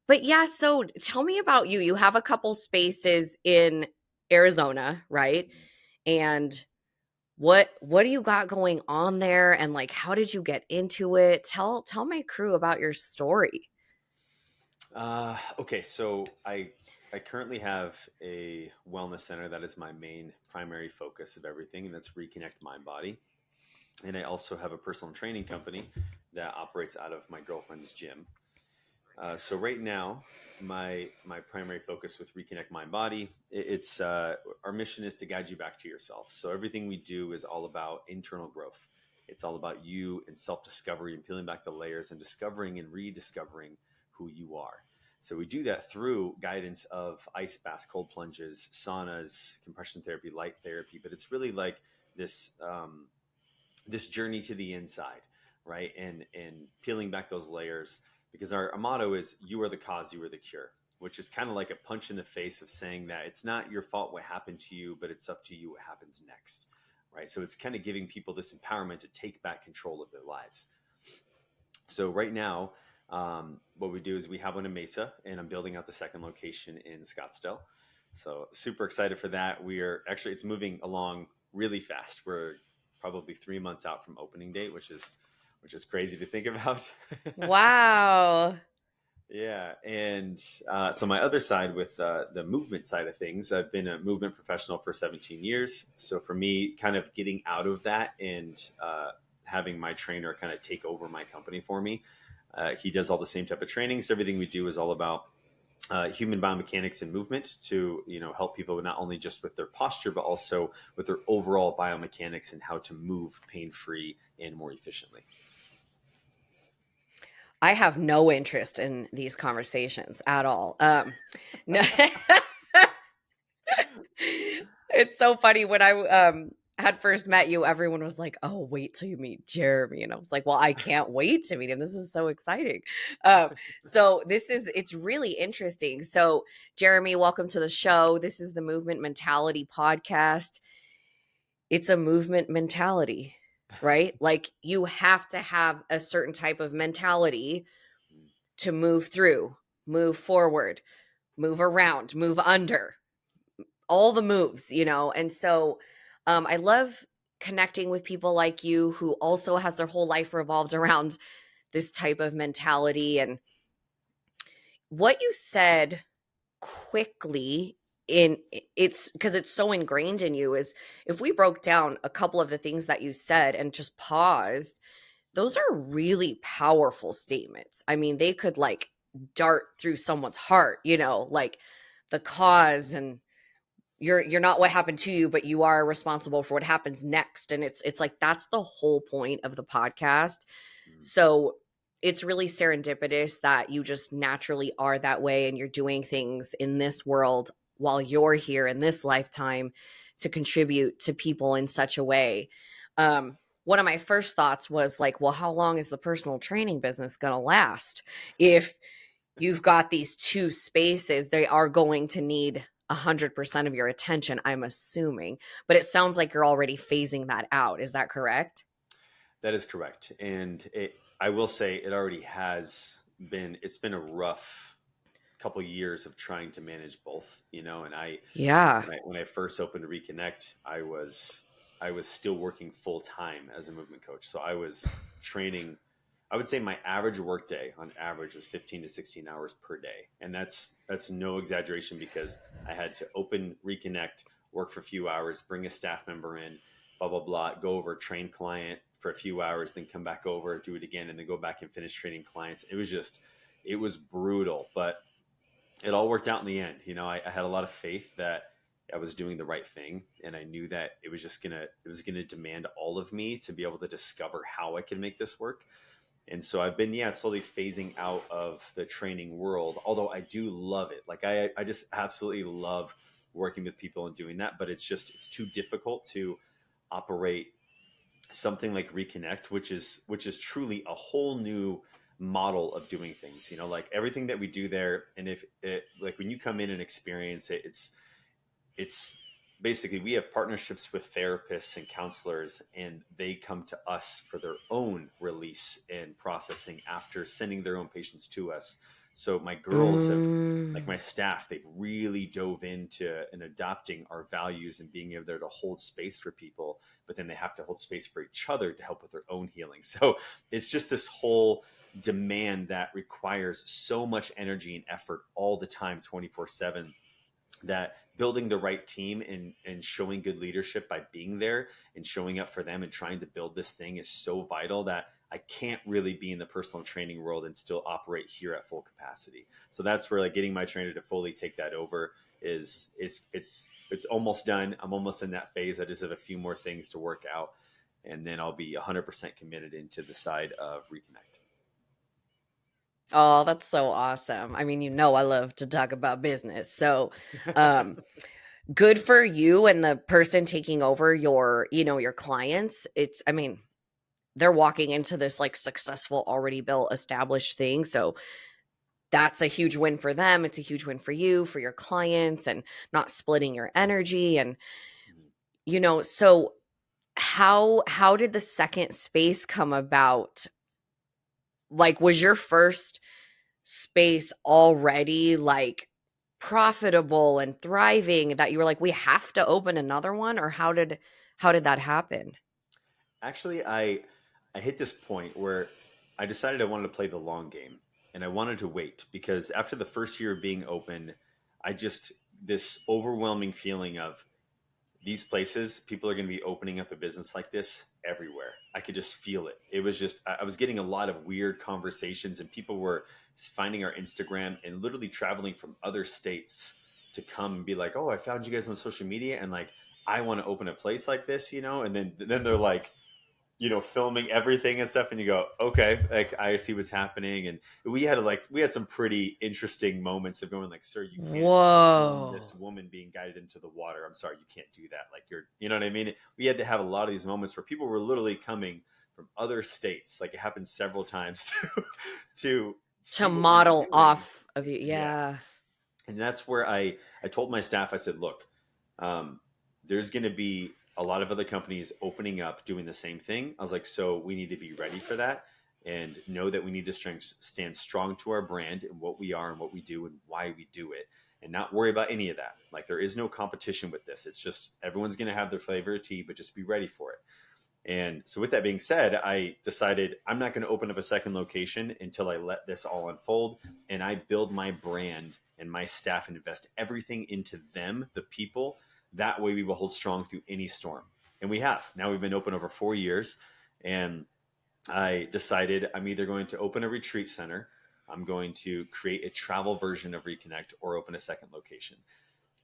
But yeah, so tell me about you. You have a couple spaces in Arizona, right? And what do you got going on there, and like how did you get into it? Tell my crew about your story. Okay, so I currently have a wellness center that is my main primary focus of everything, and that's Reconnect MindBody. And I also have a personal training company that operates out of my girlfriend's gym. So right now, my primary focus with Reconnect Mind Body, it's our mission is to guide you back to yourself. So everything we do is all about internal growth. It's all about you and self discovery and peeling back the layers and discovering and rediscovering who you are. So we do that through guidance of ice baths, cold plunges, saunas, compression therapy, light therapy. But it's really like this this journey to the inside, right? And peeling back those layers, because our motto is you are the cause, you are the cure, which is kind of like a punch in the face of saying that it's not your fault what happened to you, but it's up to you what happens next, right? So it's kind of giving people this empowerment to take back control of their lives. So right now, what we do is we have one in Mesa, and I'm building out the second location in Scottsdale. So super excited for that. We are actually, it's moving along really fast. We're probably 3 months out from opening date, which is crazy to think about. Wow. Yeah, and so my other side with the movement side of things, I've been a movement professional for 17 years. So for me, kind of getting out of that and having my trainer kind of take over my company for me, he does all the same type of trainings. Everything we do is all about human biomechanics and movement to help people not only just with their posture but also with their overall biomechanics and how to move pain free and more efficiently. I have no interest in these conversations at all. No, it's so funny when I had first met you, everyone was like, "Oh, wait till you meet Jeremy," and I was like, "Well, I can't wait to meet him. This is so exciting." So it's really interesting. So, Jeremy, welcome to the show. This is the Movement Mentality podcast. It's a movement mentality, right? Like you have to have a certain type of mentality to move through, move forward, move around, move under, all the moves. And so I love connecting with people like you who also has their whole life revolved around this type of mentality. And what you said quickly in it's because it's so ingrained in you is if we broke down a couple of the things that you said and just paused, those are really powerful statements. I mean, they could like dart through someone's heart, like the cause, and you're not what happened to you, but you are responsible for what happens next. And it's like that's the whole point of the podcast. Mm. So it's really serendipitous that you just naturally are that way and you're doing things in this world while you're here in this lifetime to contribute to people in such a way. One of my first thoughts was like, well, how long is the personal training business going to last? If you've got these two spaces, they are going to need 100% of your attention, I'm assuming. But it sounds like you're already phasing that out. Is that correct? That is correct. And I will say it already has been, it's been a rough couple years of trying to manage both, and Yeah. when I first opened to Reconnect, I was still working full time as a movement coach. So I was training. I would say my average work day on average was 15 to 16 hours per day. And that's no exaggeration because I had to open Reconnect, work for a few hours, bring a staff member in, blah, blah, blah, go over, train client for a few hours, then come back over, do it again, and then go back and finish training clients. It was brutal, but it all worked out in the end. I had a lot of faith that I was doing the right thing, and I knew that it was gonna demand all of me to be able to discover how I can make this work. And so I've been, slowly phasing out of the training world, although I do love it. Like I just absolutely love working with people and doing that, but it's too difficult to operate something like Reconnect, which is truly a whole new model of doing things. Like everything that we do there, and if it like when you come in and experience it, it's basically we have partnerships with therapists and counselors, and they come to us for their own release and processing after sending their own patients to us So my girls have, like Mm. my staff, they've really dove into and adopting our values and being able there to hold space for people, but then they have to hold space for each other to help with their own healing. So it's just this whole demand that requires so much energy and effort all the time, 24/7, that building the right team and showing good leadership by being there and showing up for them and trying to build this thing is so vital that I can't really be in the personal training world and still operate here at full capacity. So that's where like getting my trainer to fully take that over is it's almost done. I'm almost in that phase. I just have a few more things to work out, and then I'll be 100% committed into the side of Reconnect. Oh, that's so awesome. I mean, I love to talk about business. So, um, good for you and the person taking over your clients. I mean, they're walking into this like successful, already built, established thing. So that's a huge win for them. It's a huge win for you, for your clients, and not splitting your energy. And, so how did the second space come about? Like, was your first space already like profitable and thriving that you were like, we have to open another one? Or how did that happen? Actually, I hit this point where I decided I wanted to play the long game, and I wanted to wait because after the first year of being open, I just this overwhelming feeling of these places, people are going to be opening up a business like this everywhere. I could just feel it. It was just, I was getting a lot of weird conversations, and people were finding our Instagram and literally traveling from other states to come and be like, "Oh, I found you guys on social media, and like, I want to open a place like this, you know?" And then they're like, filming everything and stuff, and you go, okay, like I see what's happening. And we had some pretty interesting moments of going like, sir, you can't film Whoa. this woman being guided into the water. I'm sorry, you can't do that. Like you know what I mean? We had to have a lot of these moments where people were literally coming from other states. Like it happened several times to To see what we were model doing. off of you. Yeah. Yeah. And that's where I told my staff, I said, look, um, there's going to be a lot of other companies opening up doing the same thing. I was like, so we need to be ready for that and know that we need to stand strong to our brand and what we are and what we do and why we do it, and not worry about any of that. Like there is no competition with this. It's just everyone's going to have their flavor of tea, but just be ready for it. And so, with that being said, I decided I'm not going to open up a second location until I let this all unfold and I build my brand and my staff and invest everything into them, the people. That way, we will hold strong through any storm. And we have. Now we've been open over 4 years. And I decided I'm either going to open a retreat center, I'm going to create a travel version of Reconnect, or open a second location.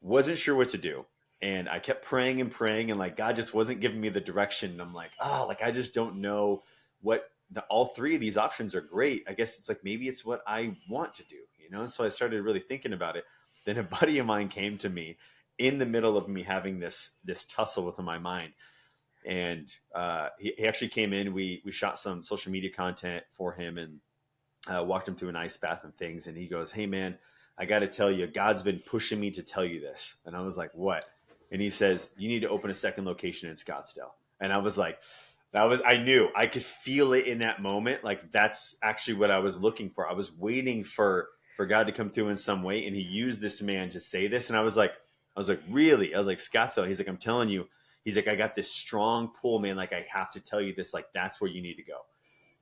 Wasn't sure what to do. And I kept praying and praying, and like God just wasn't giving me the direction. And I'm like, oh, like I just don't know what all three of these options are great. I guess it's like maybe it's what I want to do, you know? So I started really thinking about it. Then a buddy of mine came to me in the middle of me having this tussle within my mind. And he actually came in. We shot some social media content for him and walked him through an ice bath and things. And he goes, "Hey man, I got to tell you, God's been pushing me to tell you this." And I was like, "What?" And he says, "You need to open a second location in Scottsdale." And I was like, I knew, I could feel it in that moment. Like that's actually what I was looking for. I was waiting for God to come through in some way. And he used this man to say this. And I was like, really? I was like, Scottsdale. He's like, I'm telling you, he's like, I got this strong pull, man. Like I have to tell you this, like, that's where you need to go.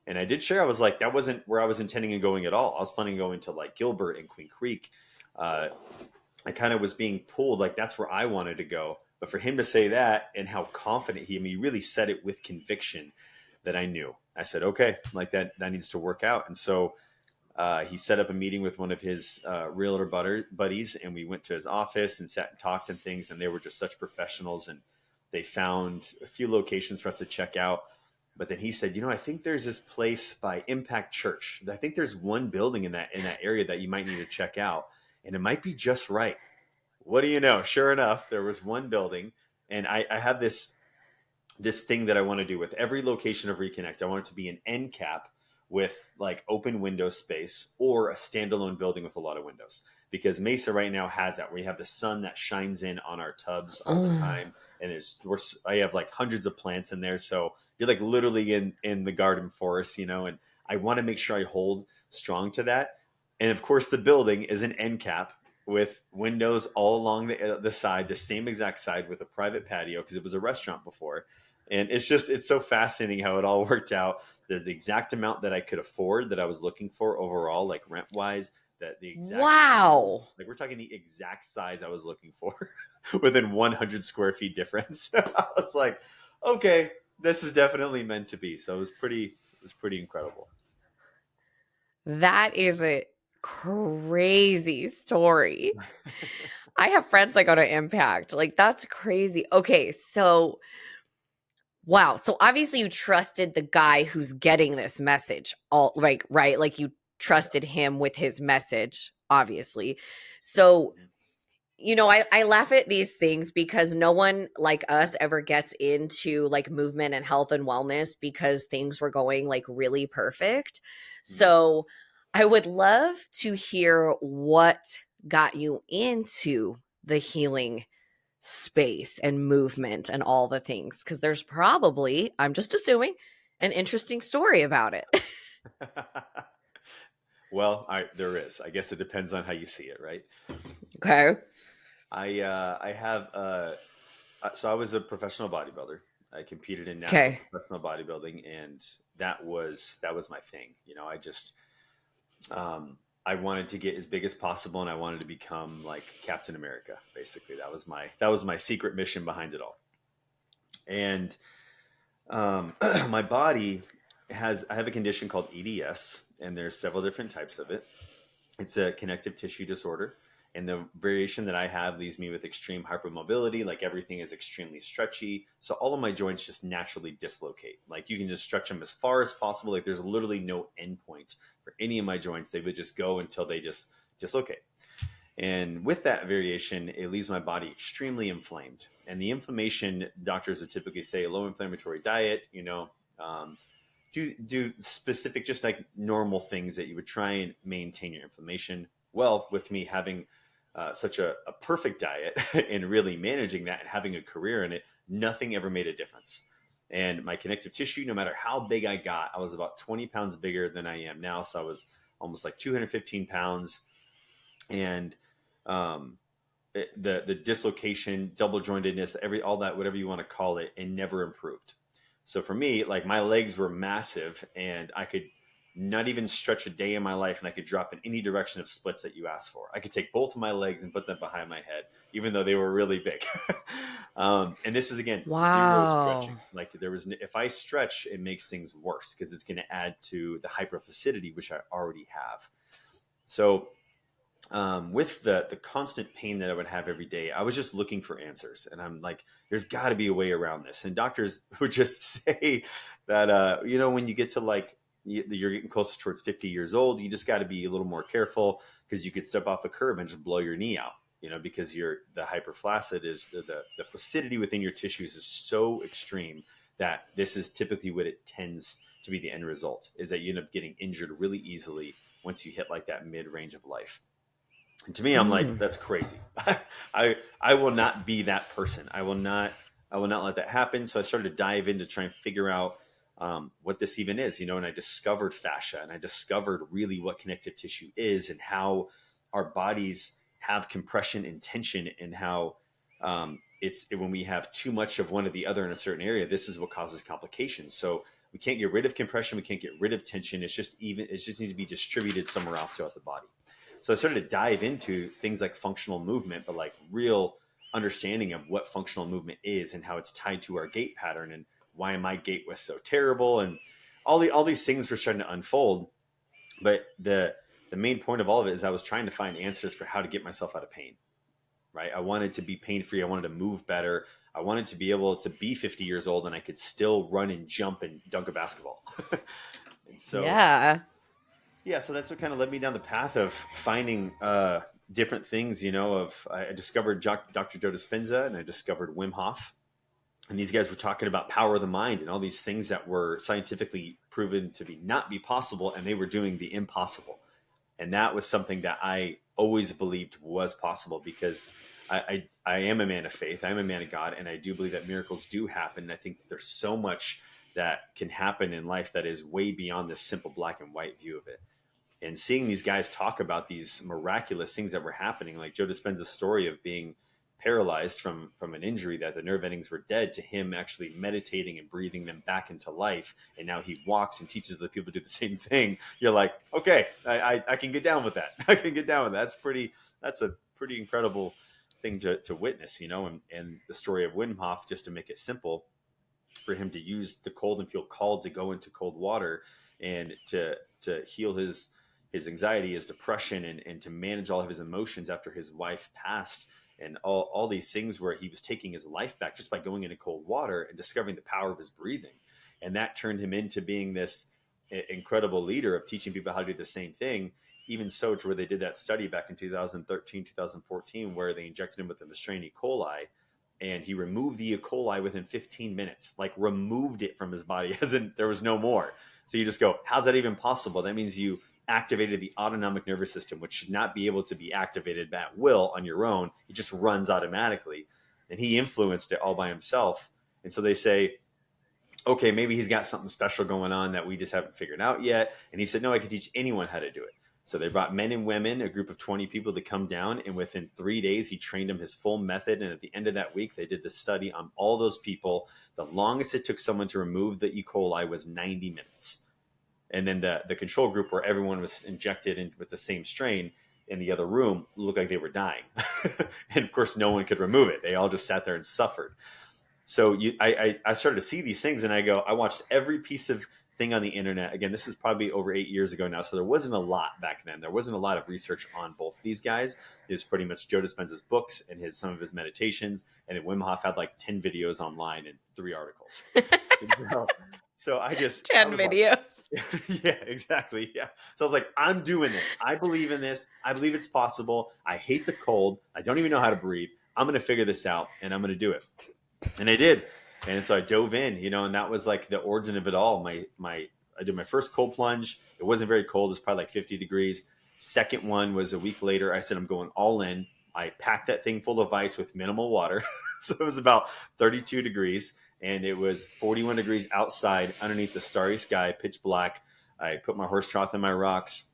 And I did share. I was like, that wasn't where I was intending on going at all. I was planning on going to like Gilbert and Queen Creek. Uh, I kind of was being pulled like that's where I wanted to go. But for him to say that and how confident I mean, he really said it with conviction that I knew. I said, okay, like that needs to work out. And so he set up a meeting with one of his realtor buddies, and we went to his office and sat and talked and things. And they were just such professionals, and they found a few locations for us to check out. But then he said, I think there's this place by Impact Church. I think there's one building in that area that you might need to check out, and it might be just right. What do you know? Sure enough, there was one building, and I have this thing that I want to do with every location of Reconnect. I want it to be an end cap with like open window space or a standalone building with a lot of windows. Because Mesa right now has that, where you have the sun that shines in on our tubs all the Oh. time, and I have like hundreds of plants in there, so you're like literally in the garden forest, and I want to make sure I hold strong to that. And of course, the building is an end cap with windows all along the side, the same exact side with a private patio because it was a restaurant before. And it's so fascinating how it all worked out. There's the exact amount that I could afford that I was looking for overall, like rent wise, that the exact size, Wow. like we're talking the exact size I was looking for within 100 square feet difference. I was like, okay, this is definitely meant to be. So it was pretty incredible. That is a crazy story. I have friends that go to Impact. Like, that's crazy. Okay, so wow. So obviously you trusted the guy who's getting this message. All like right? Like you trusted him with his message, obviously. So Mhm. I laugh at these things because no one like us ever gets into like movement and health and wellness because things were going like really perfect. Mhm. So I would love to hear what got you into the healing space and movement and all the things because there's probably, I'm just assuming, an interesting story about it. Well, there is. I guess it depends on how you see it, right? Okay. I have so I was a professional bodybuilder. I competed in national Okay. professional bodybuilding, and that was my thing. I just I wanted to get as big as possible, and I wanted to become like Captain America. Basically, that was my secret mission behind it all. And my body I have a condition called EDS, and there's several different types of it. It's a connective tissue disorder. And the variation that I have leaves me with extreme hypermobility. Like everything is extremely stretchy. So all of my joints just naturally dislocate. Like you can just stretch them as far as possible. Like there's literally no end point for any of my joints. They would just go until they just dislocate. And with that variation, it leaves my body extremely inflamed. And the inflammation, doctors would typically say low inflammatory diet, um, do specific, just like normal things that you would try and maintain your inflammation. Well, with me having such a perfect diet and really managing that and having a career in it, nothing ever made a difference. And my connective tissue, no matter how big I got, I was about 20 pounds bigger than I am now. So I was almost like 215 pounds. And um, the dislocation, double jointedness, all that, whatever you want to call it, and never improved. So for me, like my legs were massive, and I could not even stretch a day in my life, and I could drop in any direction of splits that you asked for. I could take both of my legs and put them behind my head, even though they were really big. And this is again zero stretching. Wow. Like if I stretch, it makes things worse because it's going to add to the hyperphacidity, which I already have. So with the constant pain that I would have every day, I was just looking for answers, and I'm like, there's got to be a way around this. And doctors would just say that when you get to like you're getting closer towards 50 years old, you just got to be a little more careful because you could step off a curb and just blow your knee out. Because the hyperflaccid is the flaccidity within your tissues is so extreme that this is typically what it tends to be the end result is that you end up getting injured really easily once you hit like that mid range of life. And to me, I'm like, Mm. that's crazy. I will not be that person. I will not let that happen. So I started to dive in to try and figure out what this even is, and I discovered fascia, and I discovered really what connective tissue is and how our bodies have compression and tension, and how it's when we have too much of one or the other in a certain area, this is what causes complications. So we can't get rid of compression, we can't get rid of tension. It just needs to be distributed somewhere else throughout the body. So I started to dive into things like functional movement, but like real understanding of what functional movement is and how it's tied to our gait pattern and why my gait was so terrible, and all these things were starting to unfold. But the main point of all of it is I was trying to find answers for how to get myself out of pain. Right? I wanted to be pain free. I wanted to move better. I wanted to be able to be 50 years old and I could still run and jump and dunk a basketball. And so Yeah. yeah, so that's what kind of led me down the path of finding different things. I discovered Dr. Joe Dispenza, and I discovered Wim Hof, and these guys were talking about power of the mind and all these things that were scientifically proven to be not be possible, and they were doing the impossible. And that was something that I always believed was possible because I am a man of faith. I'm a man of God, and I do believe that miracles do happen. And I think there's so much that can happen in life that is way beyond this simple black and white view of it. and seeing these guys talk about these miraculous things that were happening. Like Joe Dispenza's story of being paralyzed from an injury, that the nerve endings were dead, to him actually meditating and breathing them back into life, and now he walks and teaches other people to do the same thing. You're like, okay, I can get down with that. I can get down with that. That's a pretty incredible thing to witness, you know. And the story of Wim Hof, just to make it simple, for him to use the cold and feel called to go into cold water and to heal his anxiety, his depression, and to manage all of his emotions after his wife passed, and all these things, where he was taking his life back just by going into cold water and discovering the power of his breathing. And that turned him into being this incredible leader of teaching people how to do the same thing. Even so, to where they did that study back in 2013, 2014, where they injected him with the strain E. coli, and he removed the E. coli within 15 minutes, like removed it from his body, as in there was no more. So you just go, how's that even possible? That means you activated the autonomic nervous system, which should not be able to be activated at will on your own. It just runs automatically. And he influenced it all by himself. And so they say, okay, maybe he's got something special going on that we just haven't figured out yet. And he said, no, I could teach anyone how to do it. So they brought men and women, a group of 20 people, to come down. And within 3 days, he trained them his full method. And at the end of that week, they did the study on all those people. The longest it took someone to remove the E. coli was 90 minutes. And then the control group, where everyone was injected in with the same strain in the other room, looked like they were dying. And of course, no one could remove it. They all just sat there and suffered. So I started to see these things, and I watched every piece of thing on the internet. Again, this is probably over 8 years ago now, so there wasn't a lot back then. There wasn't a lot of research on both these guys. It was pretty much Joe Dispenza's books and some of his meditations, and then Wim Hof had like 10 videos online and 3 articles. So I 10 videos. Like, yeah, exactly. Yeah. So I was like, I'm doing this. I believe in this. I believe it's possible. I hate the cold. I don't even know how to breathe. I'm going to figure this out, and I'm going to do it. And I did. And so I dove in, you know, and that was like the origin of it all. I did my first cold plunge. It wasn't very cold. It was probably like 50 degrees. Second one was a week later. I said, I'm going all in. I packed that thing full of ice with minimal water. So it was about 32 degrees, and it was 41 degrees outside underneath the starry sky, pitch black. I put my horse trough in my rocks.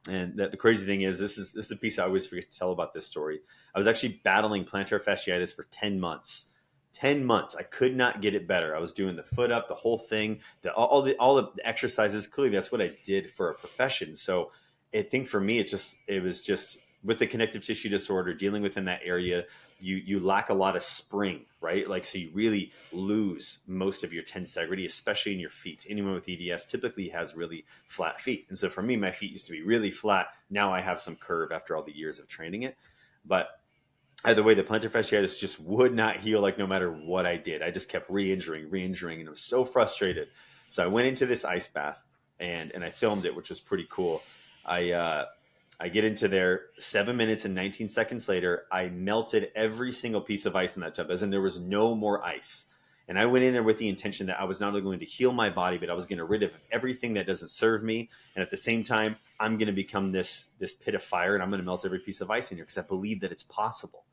And the crazy thing is, this is a piece I always forget to tell about this story. I was actually battling plantar fasciitis for 10 months. 10 months. I could not get it better. I was doing the foot up, the whole thing, all the exercises. Clearly, that's what I did for a profession. So I think for me, it was just with the connective tissue disorder, dealing within that area, you lack a lot of spring, right? Like, so you really lose most of your tensegrity, especially in your feet. Anyone with EDS typically has really flat feet. And so for me, my feet used to be really flat. Now I have some curve after all the years of training it. But either way, the plantar fasciitis just would not heal, like no matter what I did. I just kept re-injuring, and I was so frustrated. So I went into this ice bath and I filmed it, which was pretty cool. I get into there, 7 minutes and 19 seconds later, I melted every single piece of ice in that tub, as in there was no more ice. And I went in there with the intention that I was not only going to heal my body, but I was going to rid of everything that doesn't serve me. And at the same time, I'm going to become this pit of fire, and I'm going to melt every piece of ice in here because I believe that it's possible.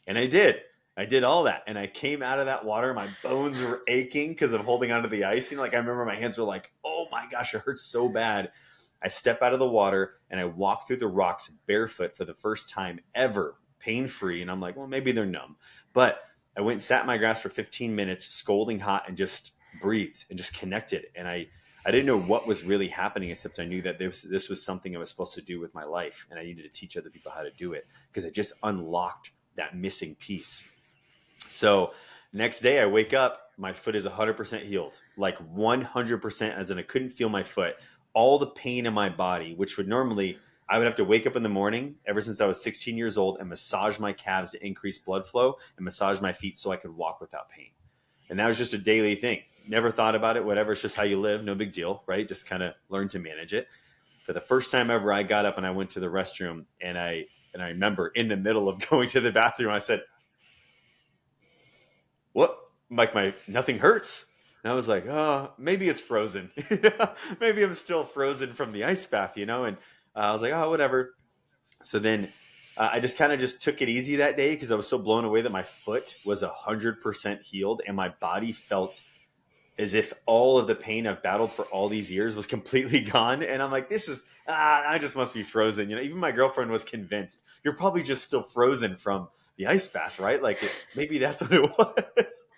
And I did. I did all that. And I came out of that water. My bones were aching because of holding onto the ice. You know, like I remember my hands were like, oh my gosh, it hurts so bad. I step out of the water and I walk through the rocks barefoot for the first time ever, pain-free. And I'm like, well, maybe they're numb. But I went and sat in my grass for 15 minutes, scolding hot, and just breathed and just connected. And I didn't know what was really happening, except I knew that this was something I was supposed to do with my life. And I needed to teach other people how to do it because it just unlocked that missing piece. So next day I wake up, my foot is 100% healed, like 100%, as in I couldn't feel my foot. All the pain in my body, which would normally, I would have to wake up in the morning ever since I was 16 years old and massage my calves to increase blood flow and massage my feet so I could walk without pain. And that was just a daily thing. Never thought about it, whatever. It's just how you live. No big deal, right? Just kind of learn to manage it. For the first time ever, I got up and I went to the restroom, and I remember in the middle of going to the bathroom, I said, what? Like nothing hurts. And I was like, oh, maybe it's frozen. Maybe I'm still frozen from the ice bath, you know? And I was like, oh, whatever. So then I just kind of just took it easy that day because I was so blown away that my foot was 100% healed and my body felt as if all of the pain I've battled for all these years was completely gone. And I'm like, this is, I just must be frozen. You know, even my girlfriend was convinced you're probably just still frozen from the ice bath, right? Like maybe that's what it was.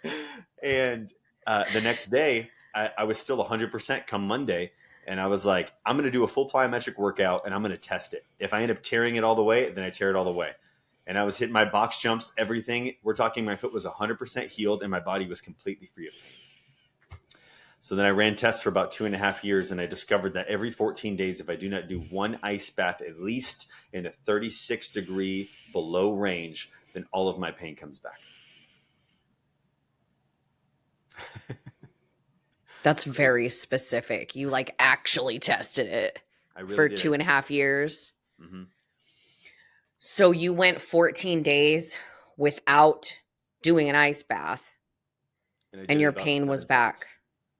And the next day, I was still 100% come Monday. And I was like, I'm going to do a full plyometric workout and I'm going to test it. If I end up tearing it all the way, then I tear it all the way. And I was hitting my box jumps, everything. We're talking my foot was 100% healed and my body was completely free of pain. So then I ran tests for about 2.5 years, and I discovered that every 14 days, if I do not do one ice bath, at least in a 36-degree below range, then all of my pain comes back. That's very specific. You like actually tested it for 2.5 years. Mm-hmm. So you went 14 days without doing an ice bath, and your pain was back.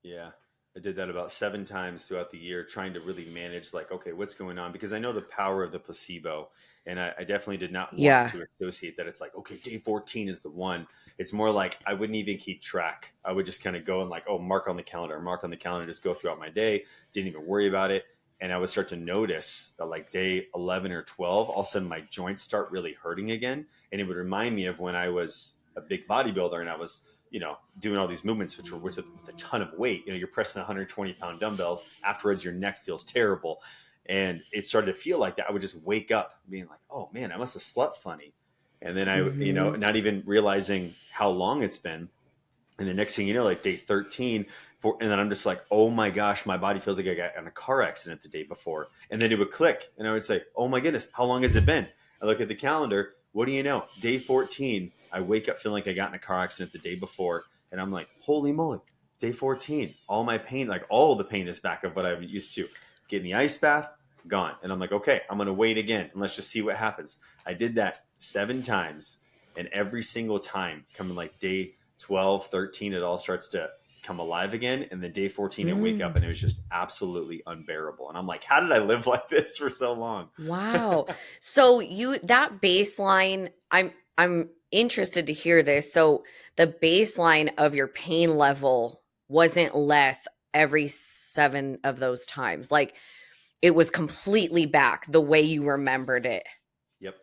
Yeah. I did that about 7 times throughout the year, trying to really manage like, okay, what's going on? Because I know the power of the placebo. And I definitely did not want to associate that it's like, okay, day 14 is the one. It's more like I wouldn't even keep track. I would just kind of go and like, oh, mark on the calendar, just go throughout my day. Didn't even worry about it. And I would start to notice that like day 11 or 12, all of a sudden my joints start really hurting again. And it would remind me of when I was a big bodybuilder and I was, you know, doing all these movements, which were with a ton of weight. You know, you're pressing 120-pound dumbbells. Afterwards, your neck feels terrible. And it started to feel like that. I would just wake up being like, oh man, I must have slept funny. And then I, you know, not even realizing how long it's been. And the next thing you know, like day 13, and then I'm just like, oh my gosh, my body feels like I got in a car accident the day before. And then it would click. And I would say, oh my goodness, how long has it been? I look at the calendar. What do you know? Day 14, I wake up feeling like I got in a car accident the day before. And I'm like, holy moly, day 14, all my pain, like all the pain is back of what I'm used to. Get in the ice bath, gone. And I'm like, okay, I'm going to wait again and let's just see what happens. I did that 7 times, and every single time coming like day 12, 13, it all starts to come alive again. And then day 14, I wake up and it was just absolutely unbearable. And I'm like, how did I live like this for so long? Wow. So that baseline, I'm interested to hear this. So the baseline of your pain level wasn't less every 7 of those times. Like it was completely back the way you remembered it. Yep.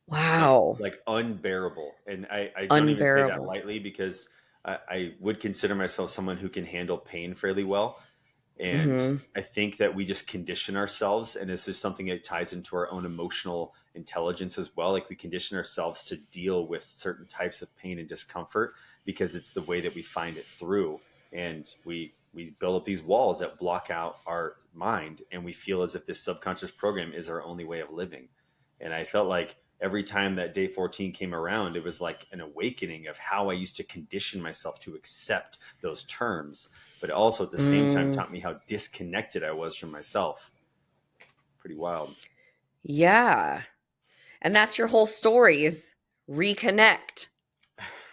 Wow. Like unbearable. And I don't even say that lightly, because I would consider myself someone who can handle pain fairly well. And I think that we just condition ourselves. And this is something that ties into our own emotional intelligence as well. Like we condition ourselves to deal with certain types of pain and discomfort because it's the way that we find it through. And we build up these walls that block out our mind. And we feel as if this subconscious program is our only way of living. And I felt like every time that day 14 came around, it was like an awakening of how I used to condition myself to accept those terms. But also at the same time taught me how disconnected I was from myself. Pretty wild. Yeah. And that's your whole story, is reconnect.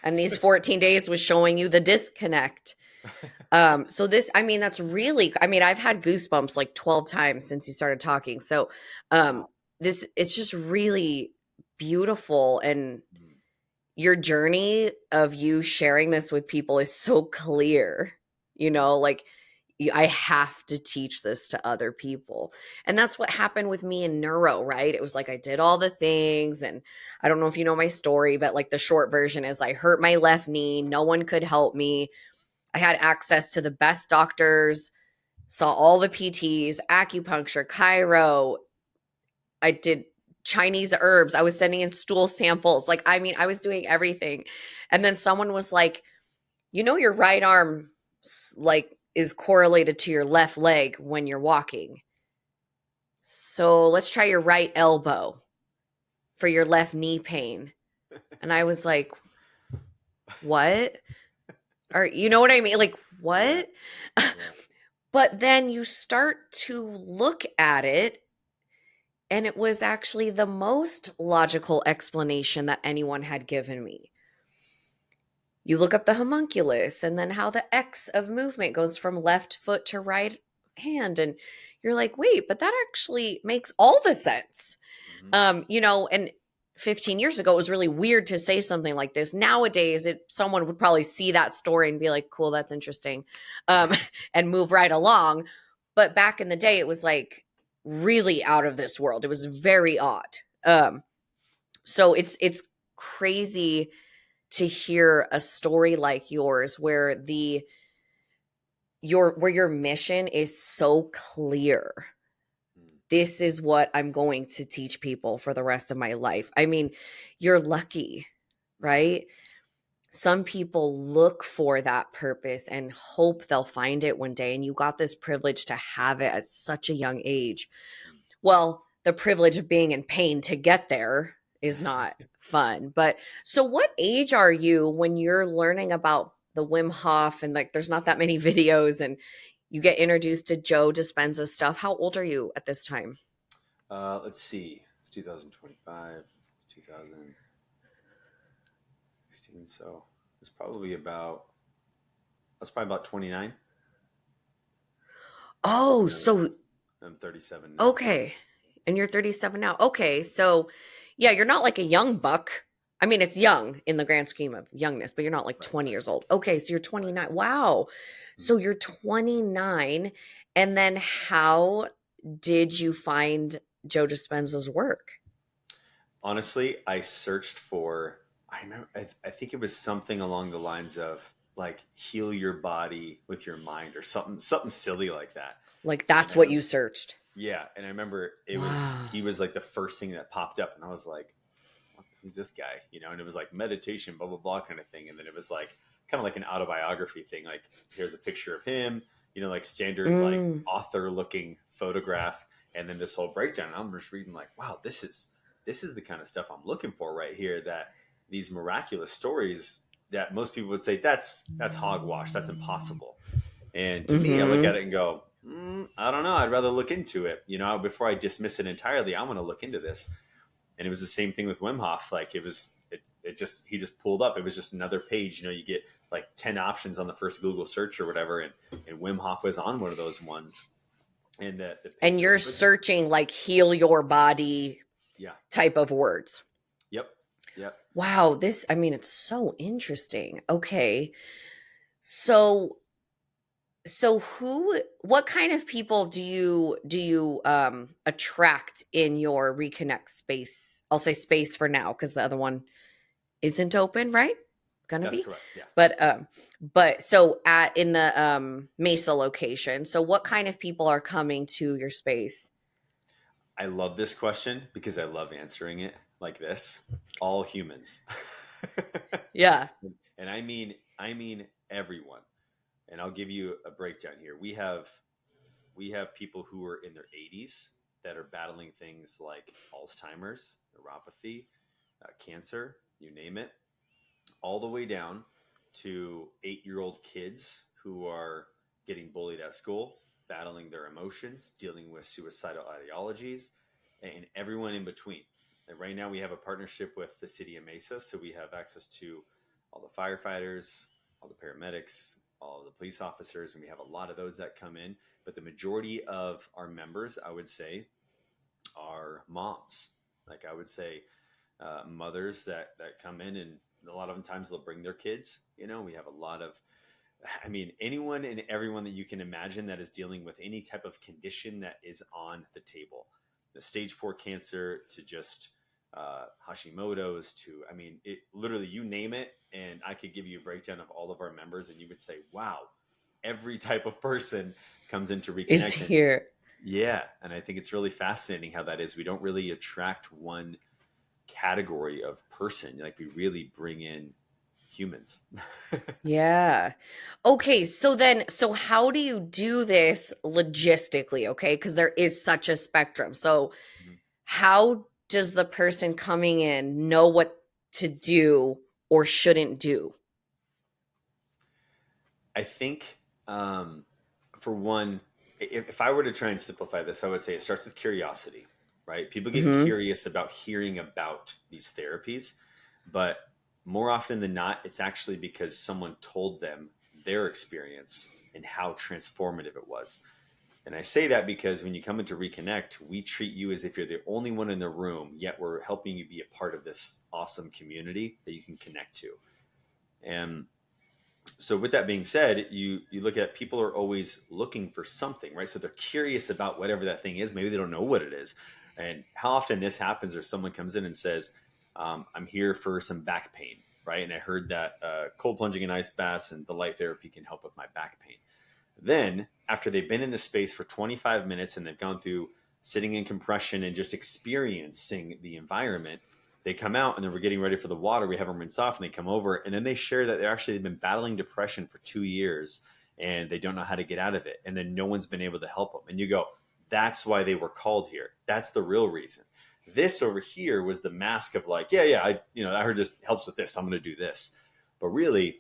And these 14 days was showing you the disconnect. So this, I mean, that's really, I mean, I've had goosebumps like 12 times since you started talking. So it's just really beautiful. And your journey of you sharing this with people is so clear, you know, like I have to teach this to other people. And that's what happened with me in neuro, right? It was like I did all the things, and I don't know if you know my story, but like the short version is I hurt my left knee. No one could help me. I had access to the best doctors, saw all the PTs, acupuncture, chiro. I did Chinese herbs. I was sending in stool samples. Like, I mean, I was doing everything. And then someone was like, you know, your right arm like is correlated to your left leg when you're walking. So let's try your right elbow for your left knee pain. And I was like, what? Or you know what I mean? Like, what? Yeah. But then you start to look at it, and it was actually the most logical explanation that anyone had given me. You look up the homunculus and then how the X of movement goes from left foot to right hand. And you're like, wait, but that actually makes all the sense. You know, and 15 years ago, it was really weird to say something like this. Nowadays, someone would probably see that story and be like, cool, that's interesting, and move right along. But back in the day, it was like really out of this world. It was very odd. So it's crazy to hear a story like yours where your mission is so clear. Mm. This is what I'm going to teach people for the rest of my life. I mean, you're lucky, right? Some people look for that purpose and hope they'll find it one day. And you got this privilege to have it at such a young age. Mm. Well, the privilege of being in pain to get there is not fun. But so what age are you when you're learning about the Wim Hof and like there's not that many videos and you get introduced to Joe Dispenza stuff? How old are you at this time? Let's see. It's 2025, 2016. So it's probably about, I was probably about 29. Oh, And so I'm 37 now. okay. And you're 37 now. Okay. So yeah, you're not like a young buck. I mean, it's young in the grand scheme of youngness, but you're not like Right, 20 right, years old. Okay, so you're right. 29. Wow. Mhm. So you're 29. And then how did you find Joe Dispenza's work? Honestly, I searched for, I remember, I think it was something along the lines of like heal your body with your mind or something silly like that. Like And that's I what remember, you searched. yeah. And I remember Wow. he was like the first thing that popped up. And I was like, who's this guy? And it was like meditation, blah, blah, blah kind of thing. And then it was like kind of like an autobiography thing. Like here's a picture of him, like standard, like Mm. author looking photograph. And then this whole breakdown. And I'm just reading like, wow, this is the kind of stuff I'm looking for right here. That these miraculous stories that most people would say that's hogwash. That's impossible. And to me, I look at Mm-hmm. it and go, I don't know. I'd rather look into it. Before I dismiss it entirely, I want to look into this. And it was the same thing with Wim Hof. Like it just he just pulled up. It was just another page. You get like 10 options on the first Google search or whatever, and Wim Hof was on one of those ones. And the And page you're opened. searching like heal your body Yeah. type of words. Yep. Yep. Wow, I mean, it's so interesting. Okay. So what kind of people do you attract in your Reconnect space? I'll say space for now because the other one isn't open, right? Gonna That's be. correct. Yeah. But so at in the Mesa location, so what kind of people are coming to your space? I love this question because I love answering it like this. All humans. Yeah. And I mean everyone. And I'll give you a breakdown here. We have people who are in their 80s that are battling things like Alzheimer's, neuropathy, cancer, you name it, all the way down to 8-year-old kids who are getting bullied at school, battling their emotions, dealing with suicidal ideologies, and everyone in between. And right now, we have a partnership with the city of Mesa, so we have access to all the firefighters, all the paramedics, all the police officers, and we have a lot of those that come in. But the majority of our members, I would say, are moms. Like I would say, mothers that come in, and a lot of times they'll bring their kids. We have a lot of, I mean, anyone and everyone that you can imagine that is dealing with any type of condition that is on the table, the stage 4 cancer to just Hashimoto's to, I mean, it literally, you name it. And I could give you a breakdown of all of our members and you would say, wow, every type of person comes into Is Reconnect. And here. yeah, and I think it's really fascinating how that is. We don't really attract one category of person. Like we really bring in humans. Yeah. Okay, so how do you do this logistically, okay? Because there is such a spectrum. So Mhm. how does the person coming in know what to do or shouldn't do? I think, for one, if I were to try and simplify this, I would say it starts with curiosity, right? People get Hmm. curious about hearing about these therapies, but more often than not, it's actually because someone told them their experience and how transformative it was. And I say that because when you come into Reconnect, we treat you as if you're the only one in the room, yet we're helping you be a part of this awesome community that you can connect to. And so with that being said, you look at people are always looking for something, right? So they're curious about whatever that thing is. Maybe they don't know what it is. And how often this happens, or someone comes in and says, I'm here for some back pain, right? And I heard that cold plunging and ice baths and the light therapy can help with my back pain. Then, after they've been in the space for 25 minutes and they've gone through sitting in compression and just experiencing the environment, they come out and then we're getting ready for the water. We have them rinse off and they come over and then they share that they've been battling depression for 2 years and they don't know how to get out of it. And then no one's been able to help them. And you go, that's why they were called here. That's the real reason. This over here was the mask of like, I heard this helps with this. I'm going to do this. But really,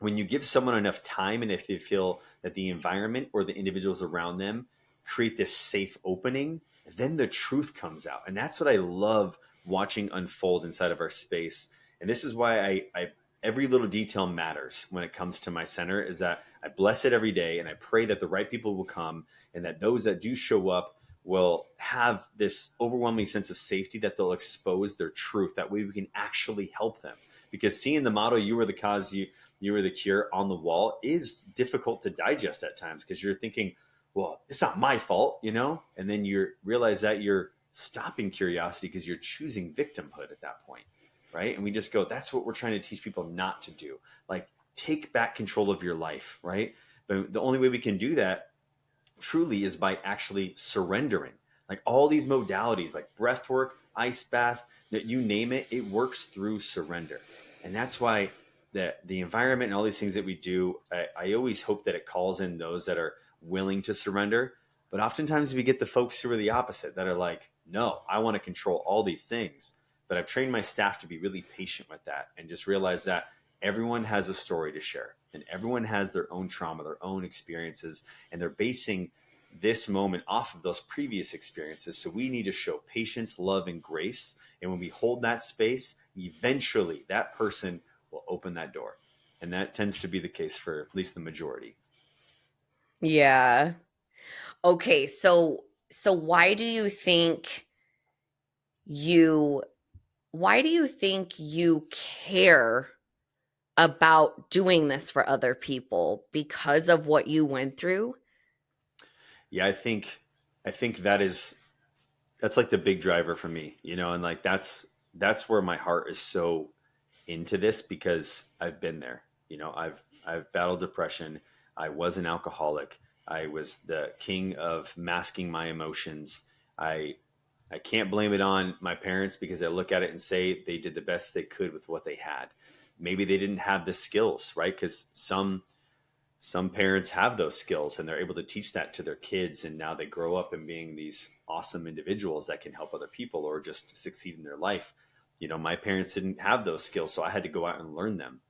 when you give someone enough time and if they feel that the environment or the individuals around them create this safe opening, then the truth comes out. And that's what I love watching unfold inside of our space. And this is why I every little detail matters when it comes to my center, is that I bless it every day and I pray that the right people will come and that those that do show up will have this overwhelming sense of safety, that they'll expose their truth. That way we can actually help them. Because seeing the motto, you were the cause, you were the cure on the wall is difficult to digest at times because you're thinking, well, it's not my fault, and then you realize that you're stopping curiosity because you're choosing victimhood at that point, right? And we just go, that's what we're trying to teach people not to do. Like, take back control of your life, right? But the only way we can do that truly is by actually surrendering. Like all these modalities, like breath work, ice bath, you name it, it works through surrender. And that's why the environment and all these things that we do, I always hope that it calls in those that are willing to surrender. But oftentimes we get the folks who are the opposite, that are like, no, I want to control all these things. But I've trained my staff to be really patient with that and just realize that everyone has a story to share and everyone has their own trauma, their own experiences, and they're basing this moment off of those previous experiences. So we need to show patience, love, and grace. And when we hold that space, eventually that person will open that door. And that tends to be the case for at least the majority. Yeah. Okay, so you why do you think you care about doing this for other people? Because of what you went through? Yeah, I think that's like the big driver for me, and like that's where my heart is so into this, because I've been there. I've battled depression. I was an alcoholic. I was the king of masking my emotions. I I can't blame it on my parents because I look at it and say they did the best they could with what they had. Maybe they didn't have the skills, right? Because some parents have those skills and they're able to teach that to their kids, and now they grow up in being these awesome individuals that can help other people or just succeed in their life. My parents didn't have those skills, so I had to go out and learn them.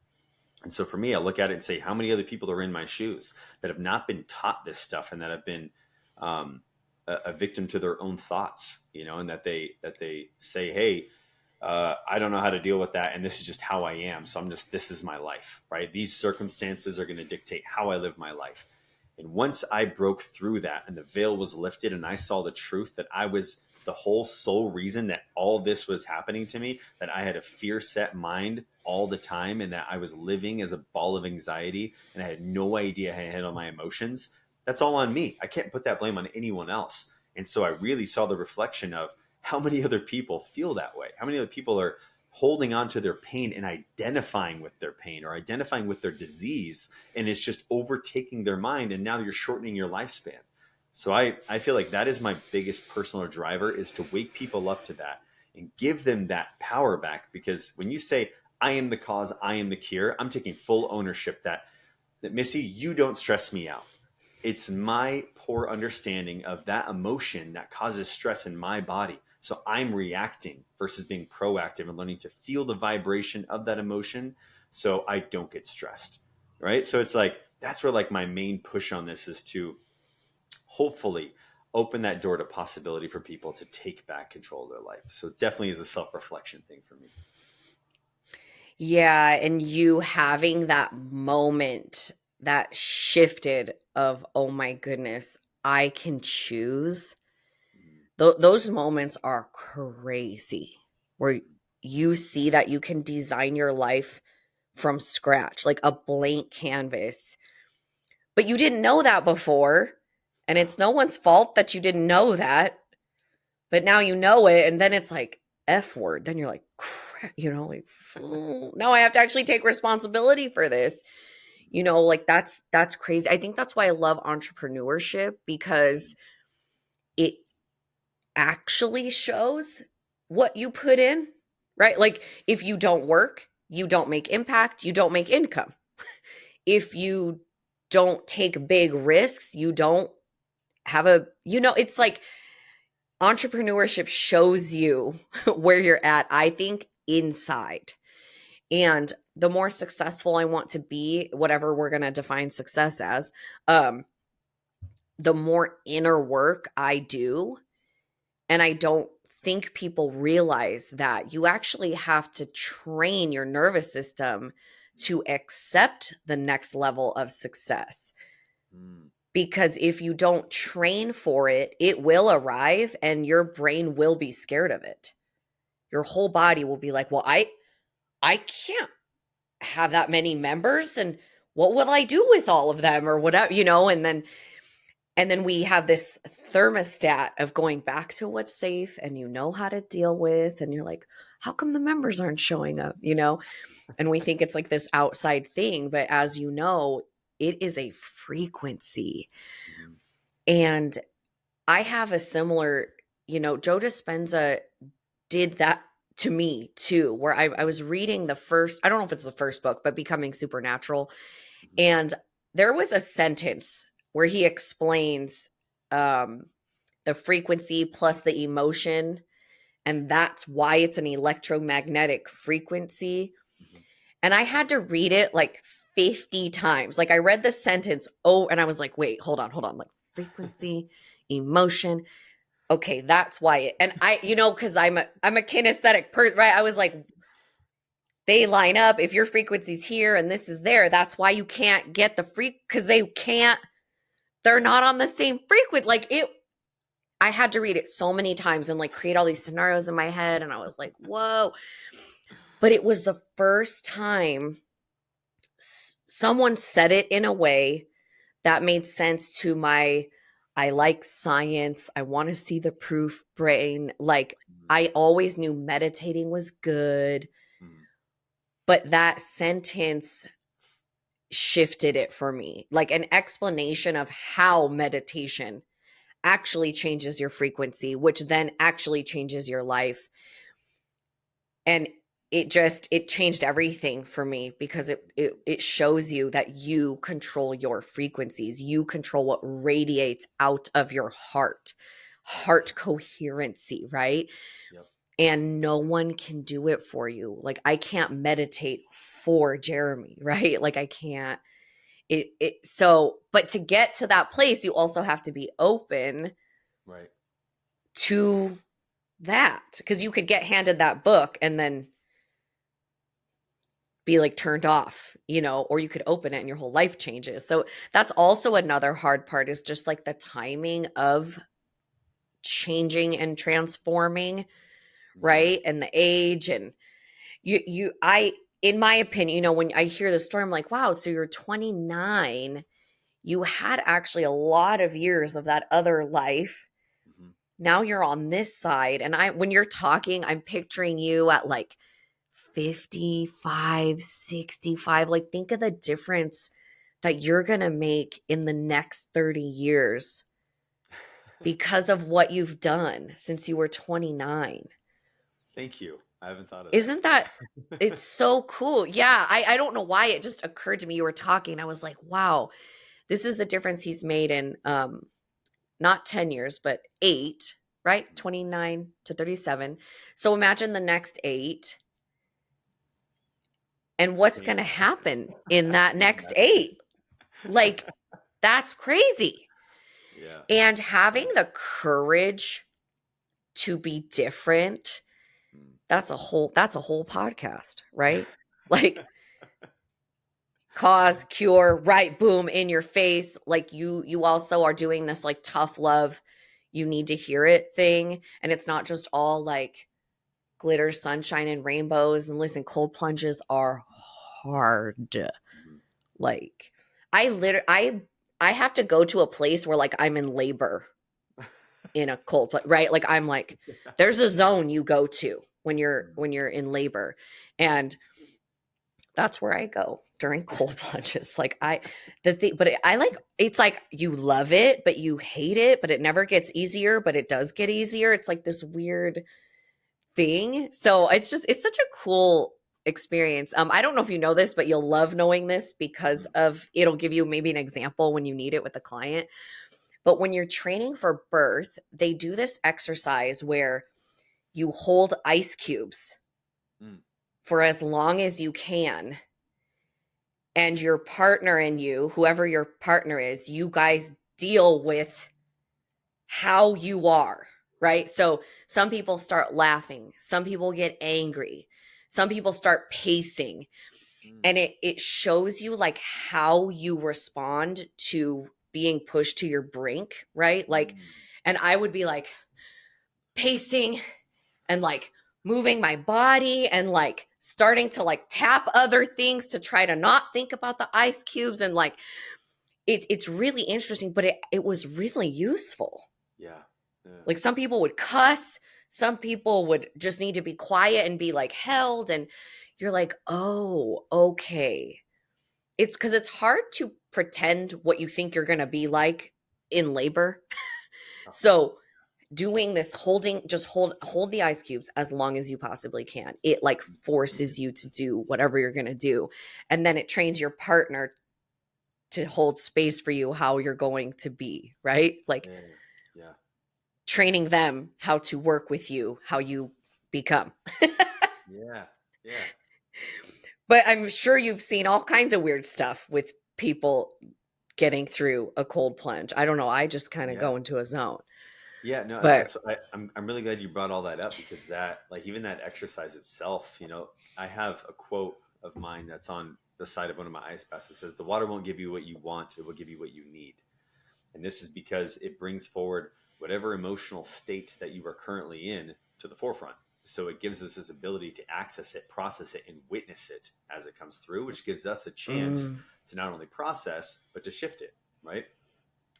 And so for me, I look at it and say, how many other people are in my shoes that have not been taught this stuff and that have been um, a victim to their own thoughts, and that they say, hey, I don't know how to deal with that, and this is just how I am. So this is my life, right? These circumstances are going to dictate how I live my life. And once I broke through that and the veil was lifted and I saw the truth that I was the whole sole reason that all this was happening to me, that I had a fear set mind all the time and that I was living as a ball of anxiety and I had no idea how to handle my emotions, that's all on me. I can't put that blame on anyone else. And so I really saw the reflection of how many other people feel that way. How many other people are holding on to their pain and identifying with their pain or identifying with their disease, and it's just overtaking their mind, and now you're shortening your lifespan. So I feel like that is my biggest personal driver, is to wake people up to that and give them that power back. Because when you say, I am the cause, I am the cure, I'm taking full ownership that Missy, you don't stress me out. It's my poor understanding of that emotion that causes stress in my body. So I'm reacting versus being proactive and learning to feel the vibration of that emotion so I don't get stressed. Right. So it's like, that's where like my main push on this is to hopefully open that door to possibility for people to take back control of their life. So it definitely is a self-reflection thing for me. Yeah, and you having that moment that shifted of, oh my goodness, I can choose, Mm. those moments are crazy, where you see that you can design your life from scratch, like a blank canvas. But you didn't know that before. And Yeah. it's no one's fault that you didn't know that. But now you know it. And then it's like, F word. Then you're like, crap, like, now I have to actually take responsibility for this. Like that's crazy. I think that's why I love entrepreneurship, because it actually shows what you put in, right? Like if you don't work, you don't make impact, you don't make income. If you don't take big risks, you don't have it's like entrepreneurship shows you where you're at, I think, inside. And the more successful I want to be, whatever we're going to define success as, the more inner work I do. And I don't think people realize that you actually have to train your nervous system to accept the next level of success. Mm. Because if you don't train for it, it will arrive and your brain will be scared of it. Your whole body will be like, well, I can't have that many members, and what will I do with all of them, or whatever, and then we have this thermostat of going back to what's safe and how to deal with, and you're like, how come the members aren't showing up, and we think it's like this outside thing, but as you know, it is a frequency. Mm. And I have a similar, Joe Dispenza did that to me too, where I was reading the first, I don't know if it's the first book, but Becoming Supernatural. Mm. And there was a sentence where he explains the frequency plus the emotion. And that's why it's an electromagnetic frequency. Mm. And I had to read it like 50 times. Like I read the sentence, and I was like, wait, hold on. Like frequency, emotion. Okay, that's why and I, because I'm a kinesthetic person, right? I was like, they line up. If your frequency's here and this is there, that's why you can't get the because they're not on the same frequency. Like it, I had to read it so many times and like create all these scenarios in my head. And I was like, whoa. But it was the first time someone said it in a way that made sense to I like science. I want to see the proof brain. Like I always knew meditating was good, Mm. but that sentence shifted it for me. Like an explanation of how meditation actually changes your frequency, which then actually changes your life. And it changed everything for me, because it shows you that you control your frequencies. You control what radiates out of your heart coherency, right? Yep. And no one can do it for you. Like I can't meditate for Jerame, right? Like I can't so, but to get to that place, you also have to be open Right. to that, because you could get handed that book and then be like turned off, or you could open it and your whole life changes. So that's also another hard part, is just like the timing of changing and transforming, Mm. right? And the age, and in my opinion, when I hear the story, I'm like, wow, so you're 29, you had actually a lot of years of that other life. Mm-hmm. Now you're on this side. And when you're talking, I'm picturing you at like 55, 65. Like think of the difference that you're going to make in the next 30 years because of what you've done since you were 29. Thank you. I haven't thought of Isn't that, that. it's so cool. Yeah. I don't know why it just occurred to me. You were talking. I was like, wow, this is the difference he's made in, not 10 years, but 8, right? 29 to 37. So imagine the next 8 and what's going to Painful. happen in that next That's 8. Like, that's crazy. yeah. And having the courage to be different, Mm. that's a whole podcast, right? Like cause, cure, right, boom, in your face. Like you also are doing this like tough love, you need to hear it thing. And it's not just all like glitter, sunshine, and rainbows. And listen, cold plunges are hard. Mhm. Like I have to go to a place where like I'm in labor in a cold plunge, right? Like I'm like, there's a zone you go to when you're in labor. And that's where I go during cold plunges. Like the thing, but I like, it's like you love it, but you hate it, but it never gets easier, but it does get easier. It's like this weird thing. So it's such a cool experience. I don't know if you know this, but you'll love knowing this because of it'll give you maybe an example when you need it with a client. But when you're training for birth, they do this exercise where you hold ice cubes Mm. for as long as you can, and your partner and you, whoever your partner is, you guys deal with how you are, right? So some people start laughing, some people get angry, some people start pacing, Mm. and it shows you like how you respond to being pushed to your brink, right? Like, Mm. and I would be like pacing and like moving my body and like starting to like tap other things to try to not think about the ice cubes, and like it's really interesting, but it was really useful. Yeah. Yeah. Like some people would cuss, some people would just need to be quiet and be like held, and you're like, oh, okay. It's because it's hard to pretend what you think you're gonna be like in labor. Oh, So doing this, holding, just hold the ice cubes as long as you possibly can. It like forces you to do whatever you're gonna do. And then it trains your partner to hold space for you how you're going to be, right? Like yeah. Yeah. training them how to work with you, how you become. Yeah. Yeah. But I'm sure you've seen all kinds of weird stuff with people getting through a cold plunge. I don't know. I just kind of Yeah. go into a zone. Yeah, no, But that's I'm really glad you brought all that up because that like even that exercise itself, I have a quote of mine that's on the side of one of my ice baths. It says, "The water won't give you what you want; it will give you what you need." And this is because it brings forward whatever emotional state that you are currently in to the forefront. So it gives us this ability to access it, process it, and witness it as it comes through, which gives us a chance mm, to not only process but to shift it, right?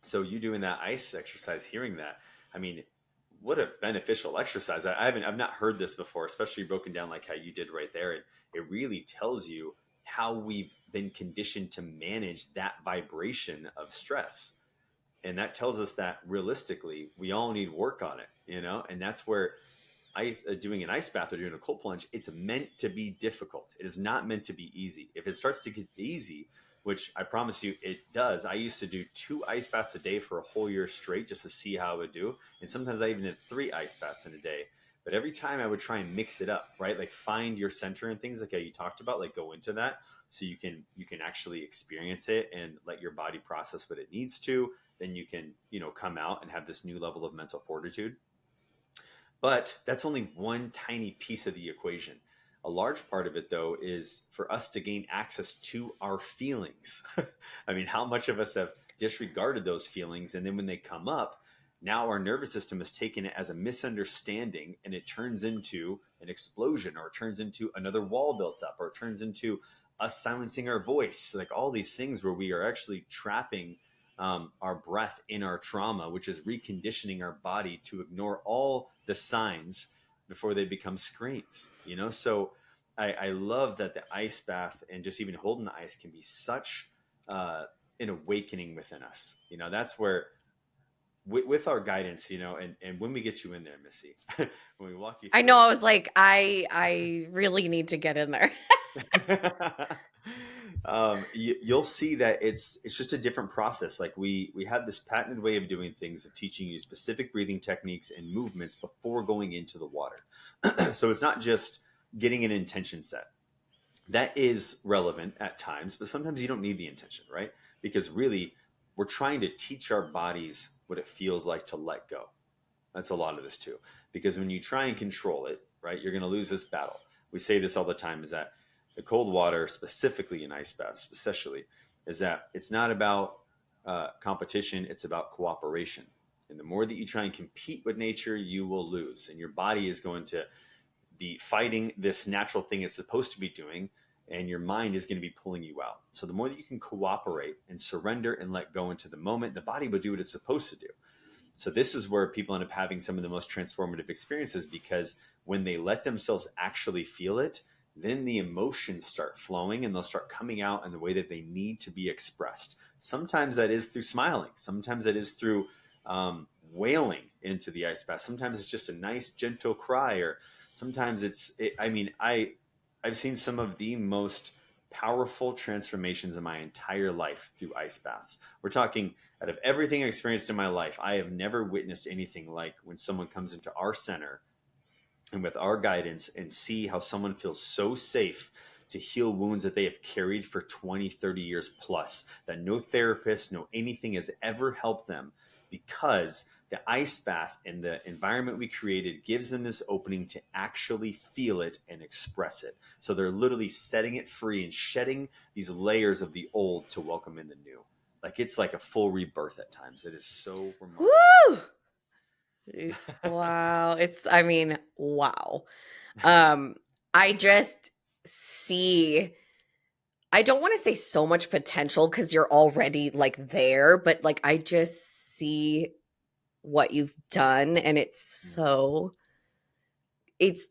So you doing that ice exercise, hearing that, I mean, what a beneficial exercise. I've not heard this before, especially broken down like how you did right there. It really tells you how we've been conditioned to manage that vibration of stress. And that tells us that realistically, we all need work on it. And that's where doing an ice bath or doing a cold plunge, it's meant to be difficult. It is not meant to be easy. If it starts to get easy, which I promise you it does, I used to do 2 ice baths a day for a whole year straight just to see how I would do. And sometimes I even did 3 ice baths in a day. But every time I would try and mix it up, right? Like find your center and things like how you talked about, like go into that so you can actually experience it and let your body process what it needs to. Then you can, come out and have this new level of mental fortitude. But that's only one tiny piece of the equation. A large part of it, though, is for us to gain access to our feelings. I mean, how much of us have disregarded those feelings? And then when they come up, now our nervous system has taken it as a misunderstanding and it turns into an explosion, or it turns into another wall built up, or it turns into us silencing our voice, like all these things where we are actually trapping our breath in our trauma, which is reconditioning our body to ignore all the signs before they become screams. So I love that the ice bath and just even holding the ice can be such an awakening within us. That's where with our guidance, and when we get you in there, Missy, when we walk you I through know, it. I was like, I really need to get in there. You'll see that it's just a different process. Like we have this patented way of doing things, of teaching you specific breathing techniques and movements before going into the water. So it's not just getting an intention set. That is relevant at times, but sometimes you don't need the intention, right? Because really, we're trying to teach our bodies what it feels like to let go. That's a lot of this too. Because when you try and control it, right, you're going to lose this battle. We say this all the time, is that the cold water, specifically in ice baths, especially, is that it's not about competition, it's about cooperation. And the more that you try and compete with nature, you will lose. And your body is going to be fighting this natural thing it's supposed to be doing, and your mind is going to be pulling you out. So the more that you can cooperate and surrender and let go into the moment, the body will do what it's supposed to do. So this is where people end up having some of the most transformative experiences, because when they let themselves actually feel it, then the emotions start flowing and they'll start coming out in the way that they need to be expressed. Sometimes that is through smiling. Sometimes that is through wailing into the ice bath. Sometimes it's just a nice, gentle cry, or sometimes I've seen some of the most powerful transformations in my entire life through ice baths. We're talking, out of everything I've experienced in my life, I have never witnessed anything like when someone comes into our center and with our guidance and see how someone feels so safe to heal wounds that they have carried for 20, 30 years plus, that no therapist, no anything has ever helped them, because the ice bath and the environment we created gives them this opening to actually feel it and express it. So they're literally setting it free and shedding these layers of the old to welcome in the new. Like, it's like a full rebirth at times. It is so remarkable. Woo! Wow. Wow. I just see, I don't want to say so much potential because you're already like there, but like I just see what you've done, and it's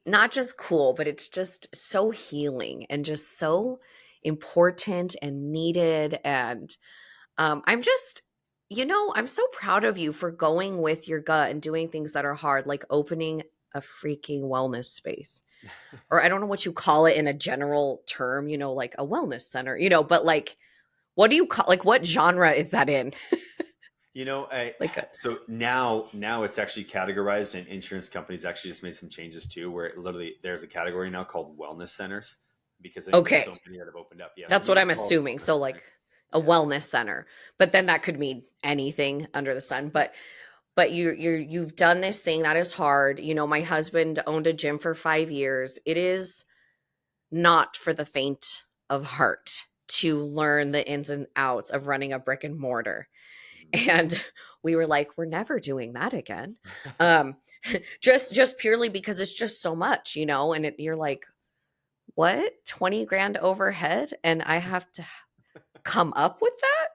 not just cool, but it's just so healing and just so important and needed. And I'm just, I'm so proud of you for going with your gut and doing things that are hard, like opening a freaking wellness space. Or I don't know what you call it in a general term, like a wellness center, but like, what do you call, like, what genre is that in? Like, So now it's actually categorized, and insurance companies actually just made some changes too, where it literally, there's a category now called wellness centers, because I think there's so okay, many that have opened up. Yeah, so that's we what I'm just call it a assuming. wellness So, center. like, a Yeah. wellness center, but then that could mean anything under the sun. But you've done this thing that is hard. My husband owned a gym for 5 years. It is not for the faint of heart to learn the ins and outs of running a brick and mortar. And we were like, we're never doing that again. Um, just purely because it's just so much, and you're like, what? 20 grand overhead? And I have to come up with that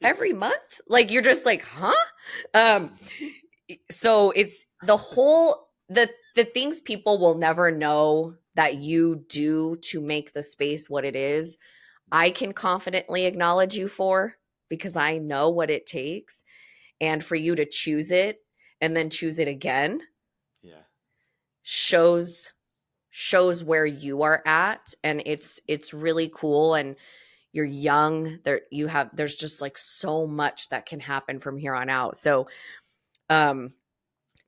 every month? Like, you're just like, huh? Um, so it's the things people will never know that you do to make the space what it is. I can confidently acknowledge you for, because I know what it takes. And for you to choose it and then choose it again Yeah. shows where you are at. And it's really cool. And you're young. There's just like so much that can happen from here on out. So um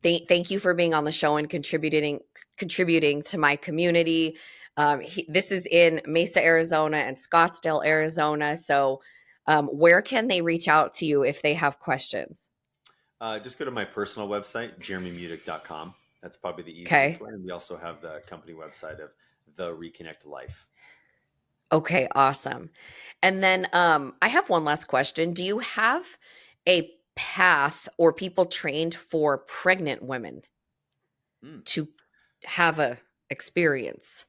thank you for being on the show and contributing to my community. This is in Mesa, Arizona and Scottsdale, Arizona. So where can they reach out to you if they have questions? Just go to my personal website, jeramemudick.com. That's probably the easiest Okay. way. And we also have the company website of the Reconnect Life. Okay, awesome. And then I have one last question. Do you have a path or people trained for pregnant women Mm. to have a experience?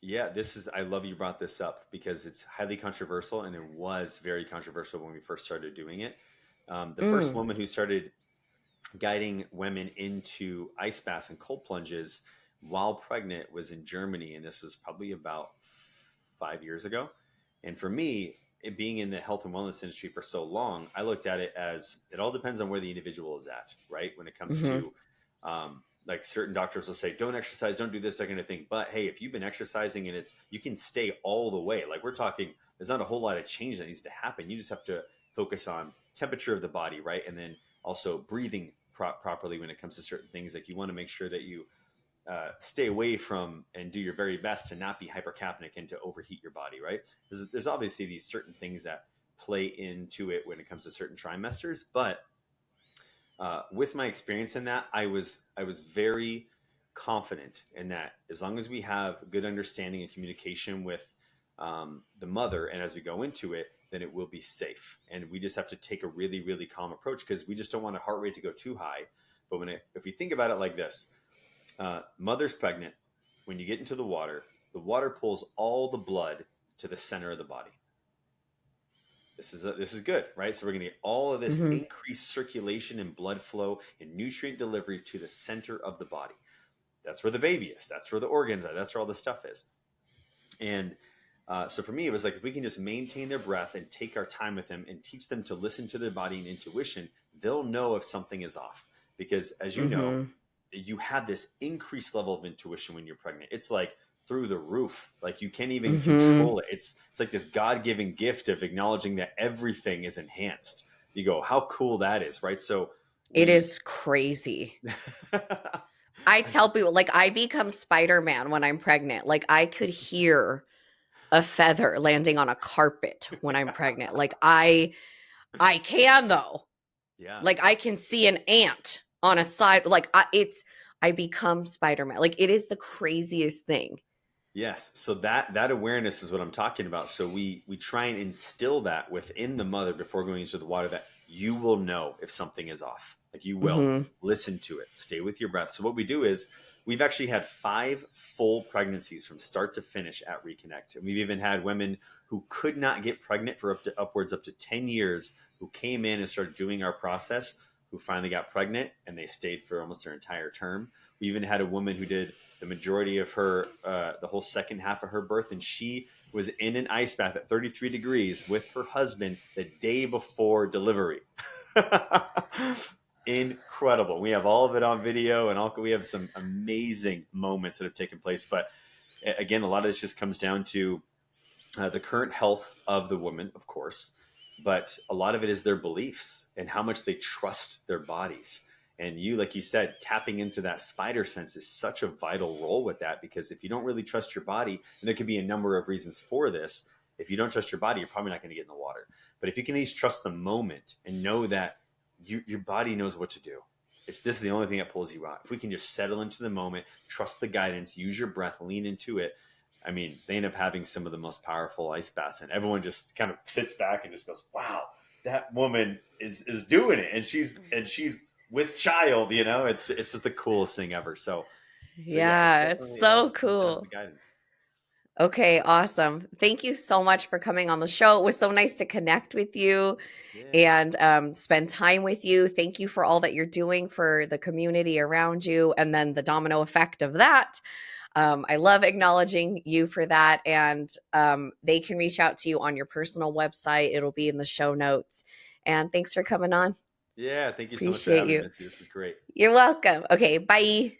Yeah, I love you brought this up, because it's highly controversial, and it was very controversial when we first started doing it. The first Mm, woman who started guiding women into ice baths and cold plunges while pregnant was in Germany. And this was probably about 5 years ago. And for me, it being in the health and wellness industry for so long, I looked at it as, it all depends on where the individual is at, right? When it comes hmm to, like, certain doctors will say, don't exercise, don't do this, that kind of thing. But hey, if you've been exercising and you can stay all the way, like, we're talking, there's not a whole lot of change that needs to happen. You just have to focus on temperature of the body, right? And then also breathing properly when it comes to certain things. Like, you want to make sure that you stay away from and do your very best to not be hypercapnic and to overheat your body, right? There's obviously these certain things that play into it when it comes to certain trimesters. But with my experience in that, I was very confident in that, as long as we have good understanding and communication with the mother. And as we go into it, then it will be safe. And we just have to take a really, really calm approach, because we just don't want a heart rate to go too high. But if we think about it like this, mother's pregnant, when you get into the water pulls all the blood to the center of the body. This is good, right? So we're going to get all of this increased circulation and blood flow and nutrient delivery to the center of the body. That's where the baby is. That's where the organs are. That's where all the stuff is. And so for me, it was like, if we can just maintain their breath and take our time with them and teach them to listen to their body and intuition, they'll know if something is off. Because as you know, you have this increased level of intuition when you're pregnant. It's like through the roof. Like you can't even control it. It's like this God-given gift of acknowledging that everything is enhanced. You go, how cool that is, right? So it is crazy. I tell people, like, I become Spider-Man when I'm pregnant. Like, I could hear a feather landing on a carpet when I'm pregnant. Like, I can, though. Yeah. Like, I can see an ant on a side. Like, I become Spider-Man. Like, it is the craziest thing. Yes. So that awareness is what I'm talking about. So we try and instill that within the mother before going into the water, that you will know if something is off. Like you will listen to it, stay with your breath. So what we do is, we've actually had 5 full pregnancies from start to finish at Reconnect. And we've even had women who could not get pregnant for upwards up to 10 years, who came in and started doing our process, who finally got pregnant, and they stayed for almost their entire term. We even had a woman who did the majority of her, the whole second half of her birth, and she was in an ice bath at 33 degrees with her husband the day before delivery. Incredible. We have all of it on video, and we have some amazing moments that have taken place. But again, a lot of this just comes down to the current health of the woman, of course, but a lot of it is their beliefs and how much they trust their bodies. And you, like you said, tapping into that spider sense is such a vital role with that, because if you don't really trust your body, and there could be a number of reasons for this, if you don't trust your body, you're probably not going to get in the water. But if you can at least trust the moment and know that your body knows what to do. This is the only thing that pulls you out. If we can just settle into the moment, trust the guidance, use your breath, lean into it. I mean, they end up having some of the most powerful ice baths, and everyone just kind of sits back and just goes, wow, that woman is doing it. And she's with child, it's just the coolest thing ever. So yeah, it's so cool. The guidance. Okay, awesome. Thank you so much for coming on the show. It was so nice to connect with you and spend time with you. Thank you for all that you're doing for the community around you, and then the domino effect of that. I love acknowledging you for that. And they can reach out to you on your personal website. It'll be in the show notes. And thanks for coming on. Yeah, thank you so much for having me, Missy. This is great. You're welcome. Okay, bye.